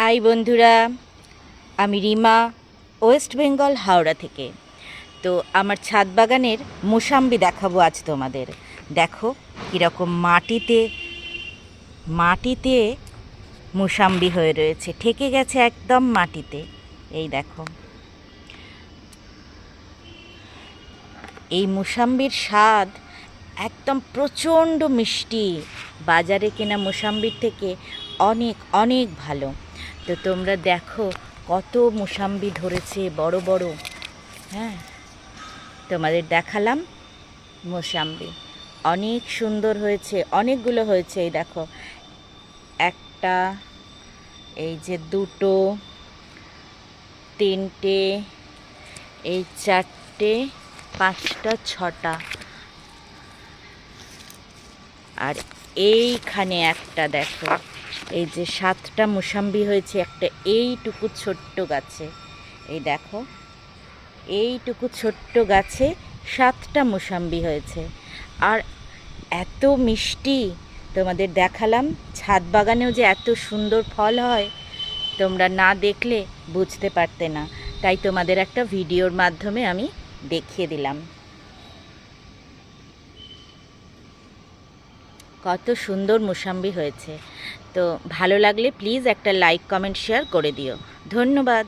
High বন্ধুরা, আমি Rima, West Bengal Howrah থেকে। তো আমার ছাদ বাগানের মোসাম্বি দেখাবো আজ তোমাদের। দেখো কীরকম মাটিতে মাটিতে মোসাম্বি হয়ে রয়েছে, ঠেকে গেছে একদম মাটিতে। এই দেখো, এই মোসাম্বির স্বাদ একদম প্রচণ্ড মিষ্টি, বাজারে কেনা মোসাম্বির থেকে অনেক অনেক ভালো। তো তোমরা দেখো কত মোসাম্বি ধরেছে বড় বড়। হ্যাঁ, তোমাদের দেখালাম মোসাম্বি, অনেক সুন্দর হয়েছে, অনেকগুলো হয়েছে। এই দেখো, একটা, এই যে দুটো, তিনটে, এই চারটে, পাঁচটা, ছটা, আর এইখানে একটা দেখো, এই যে সাতটা মোসাম্বি হয়েছে একটা এইটুকু ছোট্ট গাছে। এই দেখো, এইটুকু ছোট্ট গাছে সাতটা মোসাম্বি হয়েছে, আর এত মিষ্টি। তোমাদের দেখালাম ছাদ বাগানেও যে এত সুন্দর ফল হয়, তোমরা না দেখলে বুঝতে পারতে না, তাই তোমাদের একটা ভিডিওর মাধ্যমে আমি দেখিয়ে দিলাম। কত সুন্দর মোসাম্বি হয়েছে। তো ভালো লাগলে প্লিজ একটা লাইক, কমেন্ট, শেয়ার করে দিও। ধন্যবাদ।